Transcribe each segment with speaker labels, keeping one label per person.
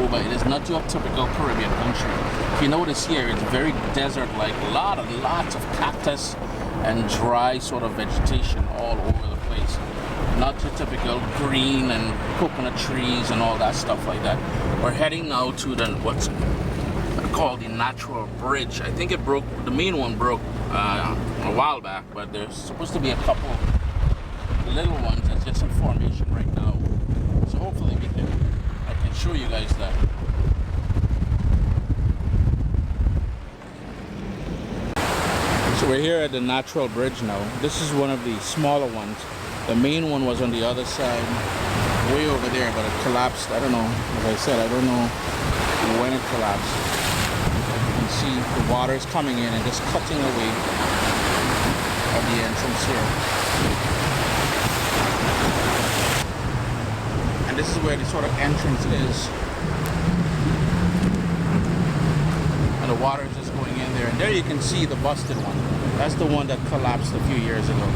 Speaker 1: Aruba, it is not your typical Caribbean country. If you notice here, it's very desert-like, lots of cactus and dry sort of vegetation all over the place. Not your typical green and coconut trees and all that stuff like that. We're heading now to the what's called the natural bridge. I think it broke, the main one broke a while back, but there's supposed to be a couple little ones that's just in formation right now. So hopefully I can show you guys that. So we're here at the natural bridge now. This is one of the smaller ones. The main one was on the other side, way over there, but it collapsed. I don't know, as I said, I don't know when it collapsed. See the water is coming in and just cutting away at the entrance here. And this is where the sort of entrance is. And the water is just going in there. And there you can see the busted one. That's the one that collapsed a few years ago.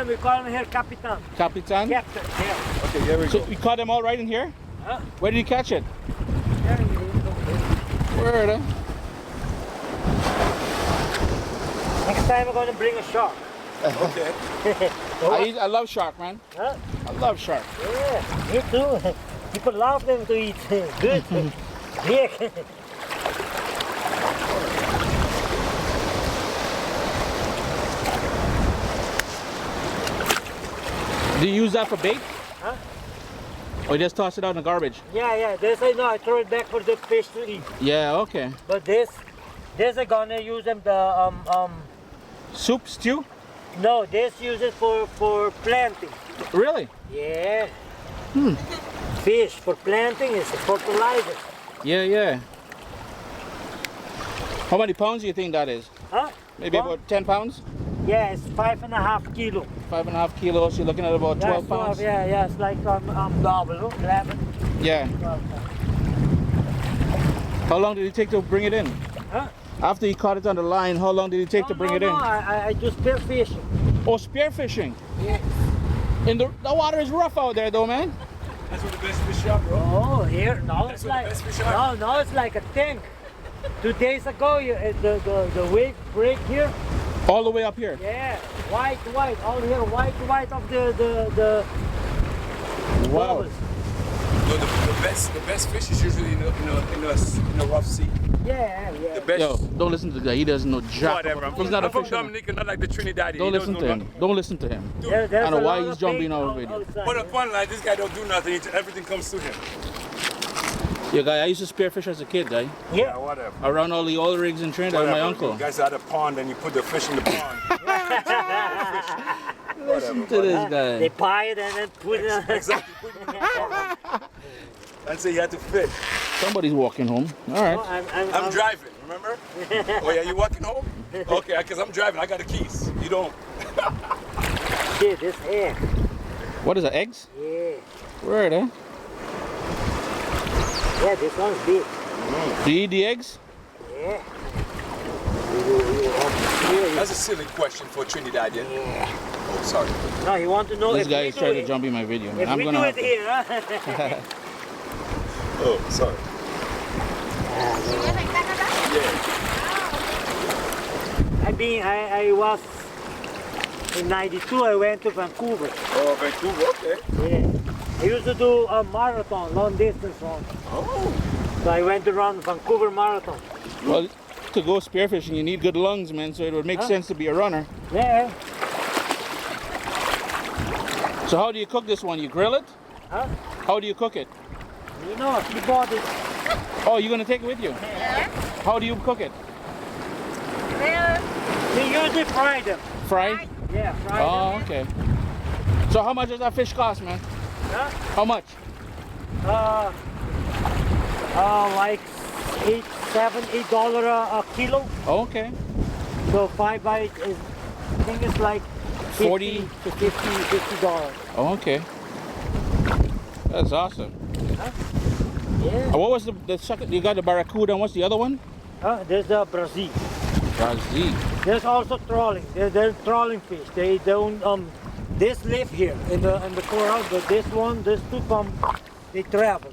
Speaker 2: We call him here Capitan.
Speaker 1: Capitan?
Speaker 2: Captain, yeah.
Speaker 3: Okay, here we
Speaker 1: So
Speaker 3: go.
Speaker 1: you caught them all right in here?
Speaker 2: Huh?
Speaker 1: Where did you catch it?
Speaker 2: Yeah,
Speaker 1: Where?
Speaker 2: next time I'm going to bring a shark.
Speaker 3: Okay.
Speaker 1: I love shark, man.
Speaker 2: Huh?
Speaker 1: I love shark.
Speaker 2: Yeah, me too. People love them to eat. Good. Yeah.
Speaker 1: Do you use that for bait?
Speaker 2: Huh?
Speaker 1: Or you just toss it out in the garbage?
Speaker 2: Yeah. This I know. I throw it back for the fish to eat.
Speaker 1: Yeah, okay.
Speaker 2: But this I gonna use them
Speaker 1: Soup, stew?
Speaker 2: No, this use it for planting.
Speaker 1: Really?
Speaker 2: Yeah. Fish for planting is a fertilizer.
Speaker 1: Yeah. How many pounds do you think that is?
Speaker 2: Huh?
Speaker 1: Maybe
Speaker 2: What?
Speaker 1: about 10 pounds?
Speaker 2: Yeah, it's 5.5 kilo.
Speaker 1: 5.5 kilos, you're looking at about 12 pounds?
Speaker 2: Yeah, it's like double, 11.
Speaker 1: Yeah.
Speaker 2: 12.
Speaker 1: How long did it take to bring it in?
Speaker 2: Huh?
Speaker 1: After you caught it on the line, how long did it take to bring it in?
Speaker 2: I do spear fishing.
Speaker 1: Oh, spear fishing.
Speaker 2: Yeah.
Speaker 1: And the water is rough out there though, man.
Speaker 3: That's where the best fish are, bro.
Speaker 2: Oh, here, now it's
Speaker 3: That's where
Speaker 2: like,
Speaker 3: the best fish are.
Speaker 2: now it's like a tank. 2 days ago, the wave break here.
Speaker 1: All the way up here.
Speaker 2: Yeah, white, all here, white of the
Speaker 1: Wow.
Speaker 2: bubbles.
Speaker 3: No, the best fish is usually in a rough sea.
Speaker 2: Yeah, yeah.
Speaker 3: The best.
Speaker 1: Yo, don't listen to the guy. He doesn't know jack.
Speaker 3: Whatever.
Speaker 1: He's not a
Speaker 3: I'm from
Speaker 1: fisherman.
Speaker 3: Dominica, not like the Trinidadian.
Speaker 1: Don't
Speaker 3: He
Speaker 1: listen
Speaker 3: doesn't
Speaker 1: to
Speaker 3: know
Speaker 1: him. Don't listen to him.
Speaker 2: There's
Speaker 1: I don't know
Speaker 2: a
Speaker 1: why
Speaker 2: lot
Speaker 1: he's
Speaker 2: of
Speaker 1: jumping
Speaker 2: bait
Speaker 1: out of
Speaker 2: out-
Speaker 1: video.
Speaker 2: outside,
Speaker 3: What a
Speaker 2: yeah.
Speaker 3: fun, like this guy don't do nothing. Everything comes to him.
Speaker 1: Yeah, guy, I used to spearfish as a kid, guy.
Speaker 2: Yeah.
Speaker 3: Whatever.
Speaker 1: Around all the oil rigs in Trinidad with my
Speaker 3: Whatever.
Speaker 1: uncle.
Speaker 3: You guys at a pond and you put the fish in the pond.
Speaker 1: Listen to this
Speaker 2: They
Speaker 1: guy.
Speaker 2: buy it and then put it on.
Speaker 3: Exactly. Put it in the pond. And say you had to fish.
Speaker 1: Somebody's walking home. All right.
Speaker 3: I'm driving, remember? Oh yeah, you walking home? Okay, because I'm driving. I got the keys. You don't.
Speaker 2: Shit, this air.
Speaker 1: What is it, eggs?
Speaker 2: Yeah.
Speaker 1: Where are they?
Speaker 2: Yeah, this one's big.
Speaker 1: Do you eat the eggs?
Speaker 2: Yeah.
Speaker 3: That's a silly question for Trinidadian.
Speaker 2: Yeah.
Speaker 3: Oh, sorry.
Speaker 2: No, he wants to know
Speaker 1: This
Speaker 2: if
Speaker 1: guy
Speaker 2: we
Speaker 1: is
Speaker 2: do
Speaker 1: trying
Speaker 2: it.
Speaker 1: to jump in my video. Man.
Speaker 2: If
Speaker 1: I'm
Speaker 2: we
Speaker 1: gonna
Speaker 2: do
Speaker 1: have
Speaker 2: it
Speaker 1: to.
Speaker 2: here, huh?
Speaker 3: Oh, sorry. Yeah.
Speaker 2: I was in '92. I went to Vancouver.
Speaker 3: Oh, Vancouver. Okay.
Speaker 2: Yeah. I used to do a marathon, long distance one.
Speaker 3: Oh.
Speaker 2: So I went to run Vancouver Marathon.
Speaker 1: Well, to go spearfishing, you need good lungs, man. So it would make sense to be a runner.
Speaker 2: Yeah.
Speaker 1: So how do you cook this one? You grill it?
Speaker 2: Huh?
Speaker 1: How do you cook it?
Speaker 2: You know, he bought it.
Speaker 1: Oh, you're gonna take it with you? How do you cook it?
Speaker 2: We usually fry them.
Speaker 1: Fry?
Speaker 2: Yeah, fry
Speaker 1: Oh,
Speaker 2: them.
Speaker 1: okay. So how much does that fish cost, man?
Speaker 2: Huh?
Speaker 1: How much?
Speaker 2: Like $8 a kilo.
Speaker 1: Oh, okay.
Speaker 2: So 5 by is, I think it's like
Speaker 1: 40,
Speaker 2: $50.
Speaker 1: Oh, okay. That's awesome.
Speaker 2: Yeah.
Speaker 1: What was the second? You got the barracuda, and what's the other one?
Speaker 2: There's the Brazil.
Speaker 1: Brazil.
Speaker 2: There's also trawling. There's trawling fish. They don't this live here in the coral, but this two come, they travel.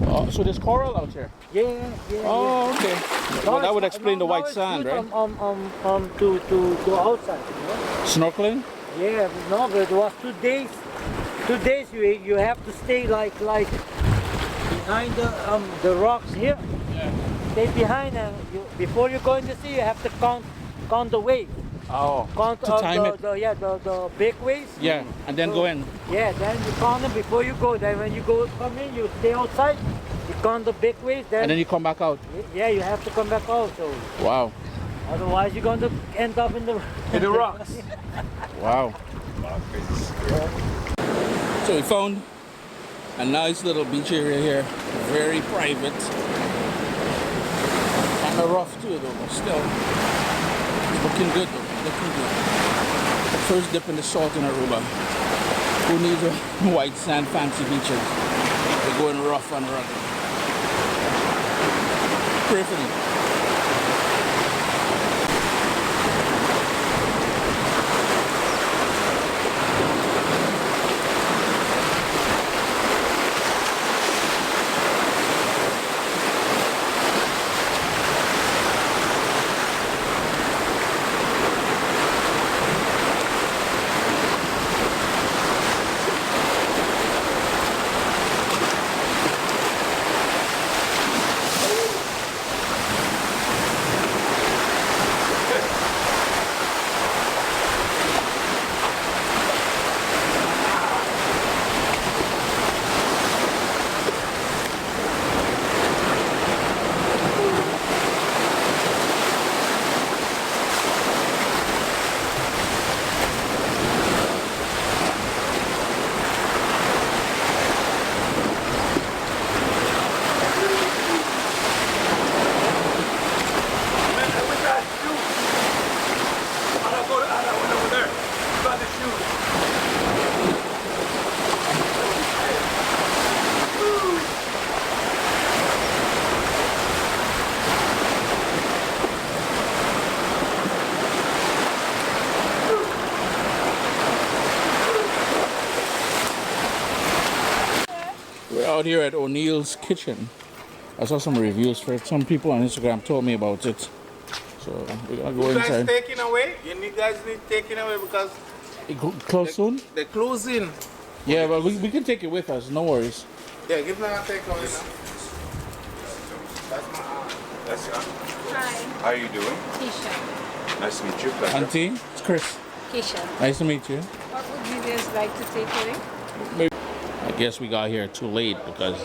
Speaker 1: Oh, so there's coral out here.
Speaker 2: Yeah, yeah.
Speaker 1: Oh, okay.
Speaker 2: No,
Speaker 1: Well, that would
Speaker 2: it's-
Speaker 1: explain the
Speaker 2: no,
Speaker 1: white
Speaker 2: it's
Speaker 1: sand,
Speaker 2: good,
Speaker 1: right?
Speaker 2: To outside, you know?
Speaker 1: Snorkeling?
Speaker 2: Yeah, no, but it was 2 days. 2 days you have to stay like behind the rocks here.
Speaker 1: Yeah.
Speaker 2: Stay behind and before you go in the sea, you have to count the wave.
Speaker 1: Oh,
Speaker 2: Count
Speaker 1: to time it.
Speaker 2: the big waves.
Speaker 1: Yeah, and then go in.
Speaker 2: Yeah, then you count them before you go. Then when you come in, you stay outside. You count the big waves.
Speaker 1: And then you come back out.
Speaker 2: yeah, you have to come back out. So
Speaker 1: Wow.
Speaker 2: otherwise, you're going to end up in the
Speaker 3: rocks.
Speaker 1: Wow.
Speaker 3: Wow, crazy.
Speaker 1: So we found a nice little beach area here. Very private. Kind of rough too though, but still. It's looking good though. Looking good. The first dip in the salt in Aruba. Who needs a white sand fancy beaches? They're going rough and rugged. Pray for me. We're out here at O'Neill's Kitchen. I saw some reviews for it. Some people on Instagram told me about it. So we're gonna go
Speaker 4: You guys
Speaker 1: inside.
Speaker 4: taking away? You guys need taking away because
Speaker 1: Close soon?
Speaker 4: they're closing.
Speaker 1: Yeah, but we can take it with us. No worries.
Speaker 4: Yeah, give me a take on it now. That's my aunt.
Speaker 3: That's
Speaker 5: Hi,
Speaker 3: how you doing?
Speaker 5: Keisha.
Speaker 3: Nice to meet you. Pleasure.
Speaker 1: Auntie, it's Chris.
Speaker 5: Keisha.
Speaker 1: Nice to meet you.
Speaker 5: What would you guys like to take away?
Speaker 1: I guess we got here too late because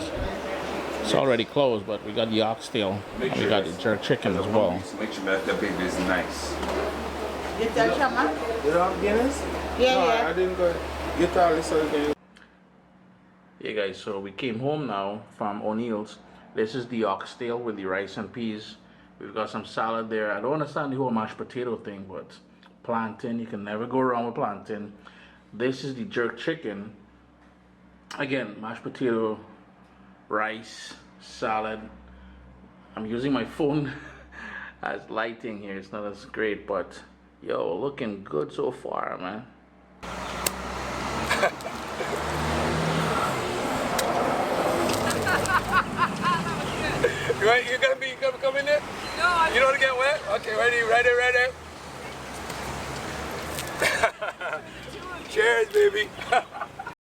Speaker 1: it's already closed, but we got the oxtail.
Speaker 3: Make
Speaker 1: We
Speaker 3: sure
Speaker 1: got the jerk chicken as well.
Speaker 3: Make sure that baby is nice.
Speaker 4: You tell Shama? You don't have Guinness?
Speaker 5: Yeah,
Speaker 4: no,
Speaker 5: yeah.
Speaker 4: I didn't go. You tell Lisa again.
Speaker 1: Yeah, guys, so we came home now from O'Neill's. This is the oxtail with the rice and peas. We've got some salad there. I don't understand the whole mashed potato thing, but plantain, you can never go wrong with plantain. This is the jerk chicken. Again, mashed potato, rice, salad. I'm using my phone as lighting here. It's not as great, but yo, looking good so far, man.
Speaker 3: You gonna come in there? No. You don't want to get wet? Okay, ready. Cheers, baby.